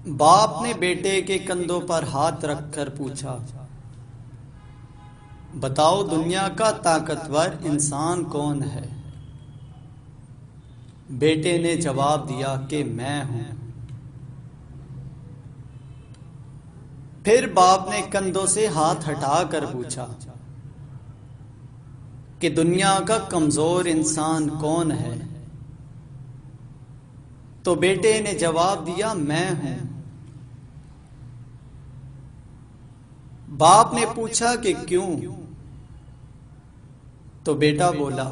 باپ نے بیٹے کے کندھوں پر ہاتھ رکھ کر پوچھا، بتاؤ دنیا کا طاقتور انسان کون ہے؟ بیٹے نے جواب دیا کہ میں ہوں۔ پھر باپ نے کندھوں سے ہاتھ ہٹا کر پوچھا کہ دنیا کا کمزور انسان کون ہے؟ تو بیٹے نے جواب دیا میں ہوں۔ باپ نے پوچھا کہ کیوں؟ تو بیٹا بولا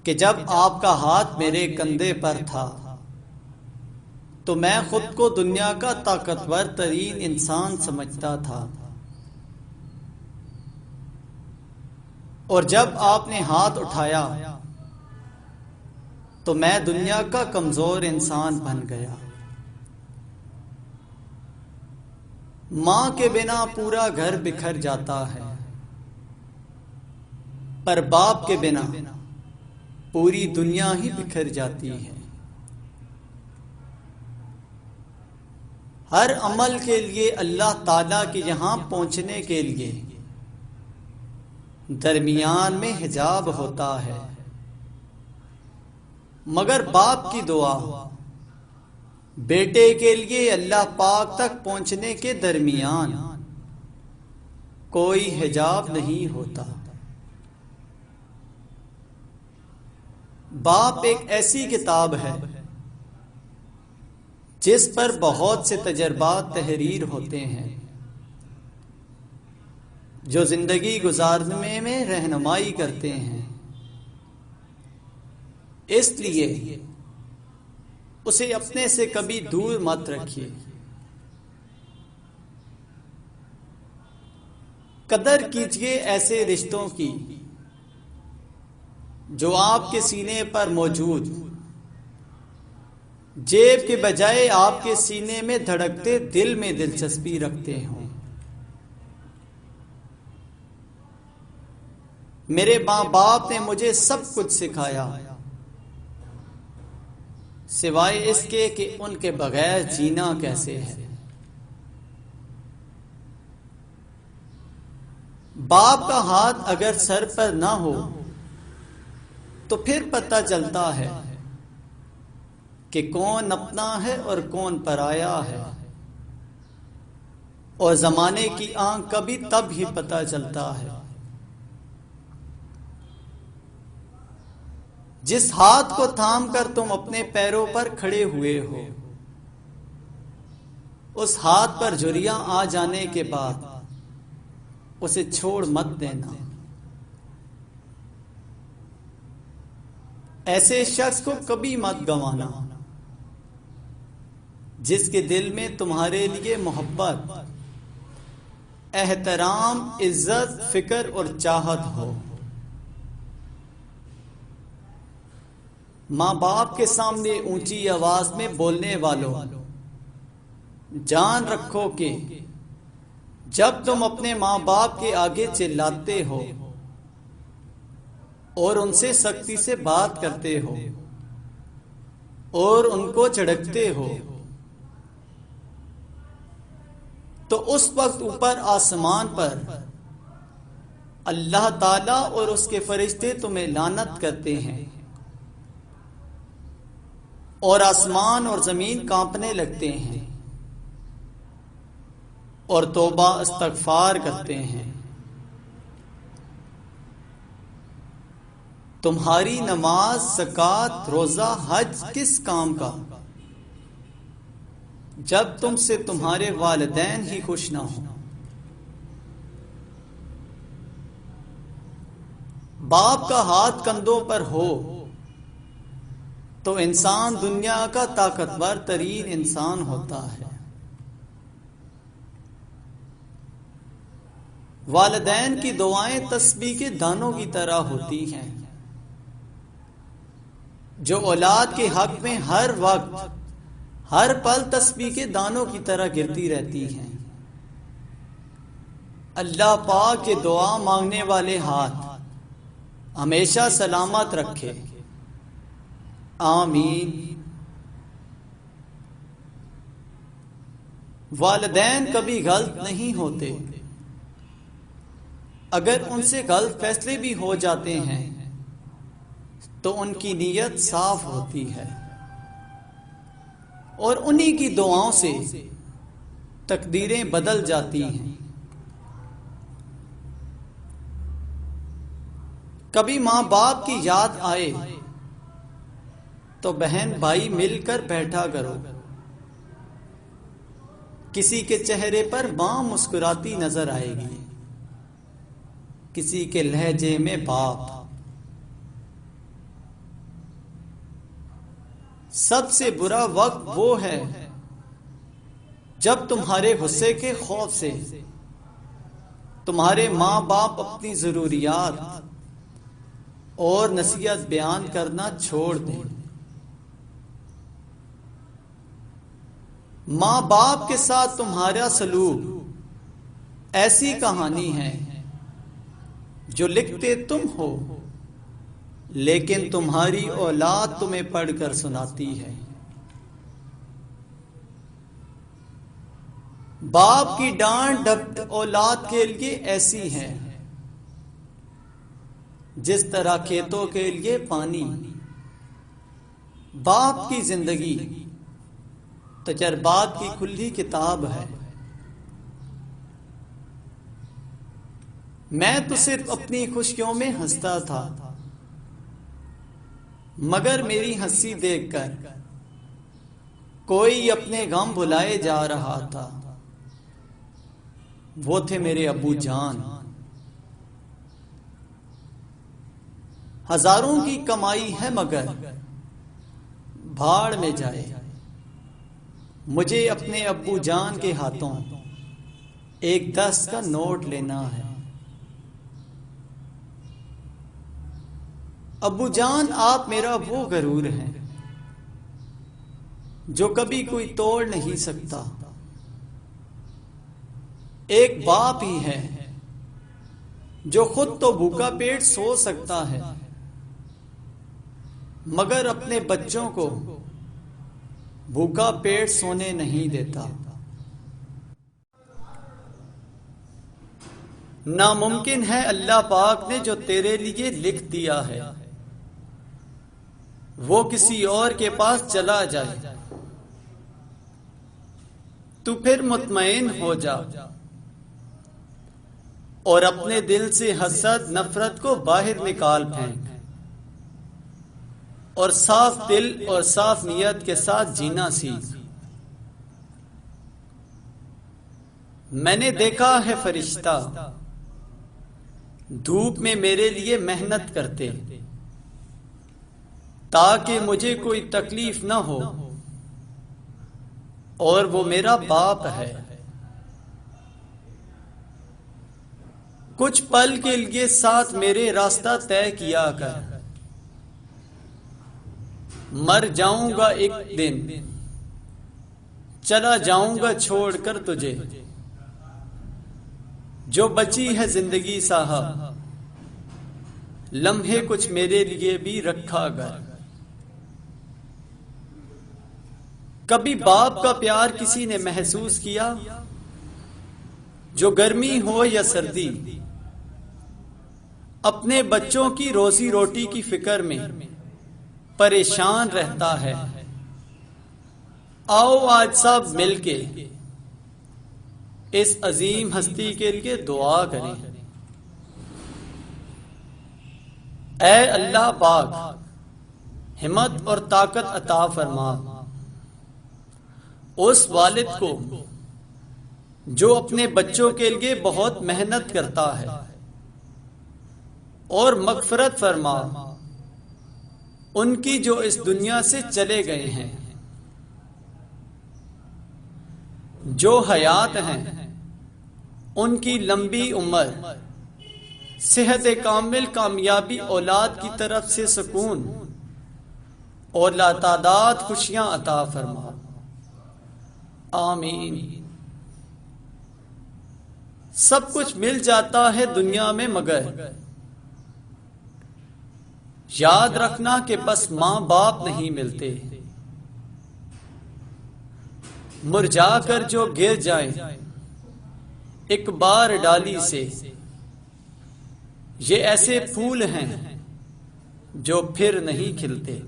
کہ جب آپ کا ہاتھ میرے کندھے پر تھا تو میں خود کو دنیا کا طاقتور ترین انسان سمجھتا تھا، اور جب آپ نے ہاتھ اٹھایا تو میں دنیا کا کمزور انسان بن گیا۔ ماں کے بنا پورا گھر بکھر جاتا ہے، پر باپ کے بنا پوری دنیا ہی بکھر جاتی ہے۔ ہر عمل کے لیے اللہ تعالیٰ کے یہاں پہنچنے کے لیے درمیان میں حجاب ہوتا ہے، مگر باپ کی دعا بیٹے کے لیے اللہ پاک تک پہنچنے کے درمیان کوئی حجاب نہیں ہوتا۔ باپ ایک ایسی کتاب ہے جس پر بہت سے تجربات تحریر ہوتے ہیں، جو زندگی گزارنے میں رہنمائی کرتے ہیں۔ اس لیے اسے اپنے سے کبھی دور مت رکھیے۔ قدر کیجیے ایسے رشتوں کی جو آپ کے سینے پر موجود، جیب کے بجائے آپ کے سینے میں دھڑکتے دل میں دلچسپی رکھتے ہوں۔ میرے ماں باپ نے مجھے سب کچھ سکھایا، سوائے اس کے کہ ان کے بغیر جینا کیسے ہے۔ باپ کا ہاتھ اگر سر پر نہ ہو تو پھر پتہ چلتا ہے کہ کون اپنا ہے اور کون پرایا ہے، اور زمانے کی آنکھ کا بھی تب ہی پتہ چلتا ہے۔ جس ہاتھ کو تھام کر تم اپنے پیروں پر کھڑے ہوئے ہو، اس ہاتھ پر جھریاں آ جانے کے بعد اسے چھوڑ مت دینا۔ ایسے شخص کو کبھی مت گنوانا جس کے دل میں تمہارے لیے محبت، احترام، عزت، فکر اور چاہت ہو۔ ماں باپ کے سامنے اونچی آواز میں بولنے والوں، جان رکھو کہ جب تم اپنے ماں باپ کے آگے چلاتے ہو اور ان سے سختی سے بات کرتے ہو اور ان کو جھڑکتے ہو، تو اس وقت اوپر آسمان پر اللہ تعالیٰ اور اس کے فرشتے تمہیں لعنت کرتے ہیں، اور آسمان اور زمین کانپنے لگتے ہیں اور توبہ استغفار کرتے ہیں۔ تمہاری نماز، زکوٰۃ، روزہ، حج کس کام کا جب تم سے تمہارے والدین ہی خوش نہ ہوں۔ باپ کا ہاتھ کندھوں پر ہو تو انسان دنیا کا طاقتور ترین انسان ہوتا ہے۔ والدین کی دعائیں تسبیح کے دانوں کی طرح ہوتی ہیں، جو اولاد کے حق میں ہر وقت، ہر پل تسبیح کے دانوں کی طرح گرتی رہتی ہیں۔ اللہ پاک کے دعا مانگنے والے ہاتھ ہمیشہ سلامت رکھے، آمین۔ والدین کبھی غلط نہیں ہوتے، اگر ان سے غلط فیصلے بھی ہو جاتے ہیں تو ان کی نیت صاف ہوتی ہے اور انہی کی دعاؤں سے تقدیریں بدل جاتی ہیں۔ کبھی ماں باپ کی یاد آئے تو بہن بھائی مل کر بیٹھا کرو، کسی کے چہرے پر ماں مسکراتی نظر آئے گی، کسی کے لہجے میں باپ۔ سب سے برا وقت وہ ہے جب تمہارے غصے کے خوف سے تمہارے ماں باپ اپنی ضروریات اور نصیحت بیان کرنا چھوڑ دیں۔ ماں باپ کے ساتھ تمہارا سلوک ایسی کہانی ہے جو لکھتے تم ہو لیکن تمہاری اولاد تمہیں پڑھ کر سناتی ہے۔ باپ کی ڈانٹ ڈپٹ اولاد کے لیے ایسی ہے جس طرح کھیتوں کے لیے پانی۔ باپ کی زندگی تجربات کی کھلی کتاب ہے۔ میں تو صرف اپنی خوشیوں میں ہنستا تھا، مگر میری ہنسی دیکھ کر کوئی اپنے غم بھلائے جا رہا تھا۔ وہ تھے میرے ابو جان۔ ہزاروں کی کمائی ہے مگر بھاڑ میں جائے، مجھے اپنے ابو جان کے ہاتھوں ایک 10 کا نوٹ لینا ہے۔ ابو جان آپ میرا وہ غرور ہیں جو کبھی کوئی توڑ نہیں سکتا۔ ایک باپ ہی ہے جو خود تو بھوکا پیٹ سو سکتا ہے مگر اپنے بچوں کو بھوکا پیٹ سونے نہیں دیتا۔ ناممکن ہے اللہ پاک نے جو تیرے لیے لکھ دیا ہے وہ کسی اور کے پاس چلا جائے، تو پھر مطمئن ہو جا اور اپنے دل سے حسد نفرت کو باہر نکال پھینک اور صاف دل اور صاف نیت کے ساتھ جینا سیکھ۔ میں نے دیکھا ہے فرشتہ دھوپ میں میرے لیے محنت کرتے تاکہ مجھے کوئی تکلیف نہ ہو، اور وہ میرا باپ ہے۔ کچھ پل کے لیے ساتھ میرے راستہ طے کیا کر، مر جاؤں گا ایک دن، چلا جاؤں گا چھوڑ کر تجھے، جو بچی ہے زندگی صاحب لمحے کچھ میرے لیے بھی رکھا کر۔ کبھی باپ کا پیار کسی نے محسوس کیا؟ جو گرمی ہو یا سردی اپنے بچوں کی روزی روٹی کی فکر میں پریشان رہتا ہے۔ آؤ آج سب مل کے اس عظیم ہستی کے لیے دعا کریں۔ اے اللہ پاک ہمت اور طاقت عطا فرما اس والد کو جو اپنے بچوں کے لیے بہت محنت کرتا ہے، اور مغفرت فرما ان کی جو اس دنیا سے چلے گئے ہیں۔ جو حیات ہیں ان کی لمبی عمر، صحت کامل، کامیابی، اولاد کی طرف سے سکون اور لاتعداد خوشیاں عطا فرما۔ آمین۔ سب کچھ مل جاتا ہے دنیا میں مگر یاد رکھنا کہ بس ماں باپ نہیں ملتے۔ مرجھا کر جو گر جائیں ایک بار ڈالی سے، یہ ایسے پھول ہیں جو پھر نہیں کھلتے۔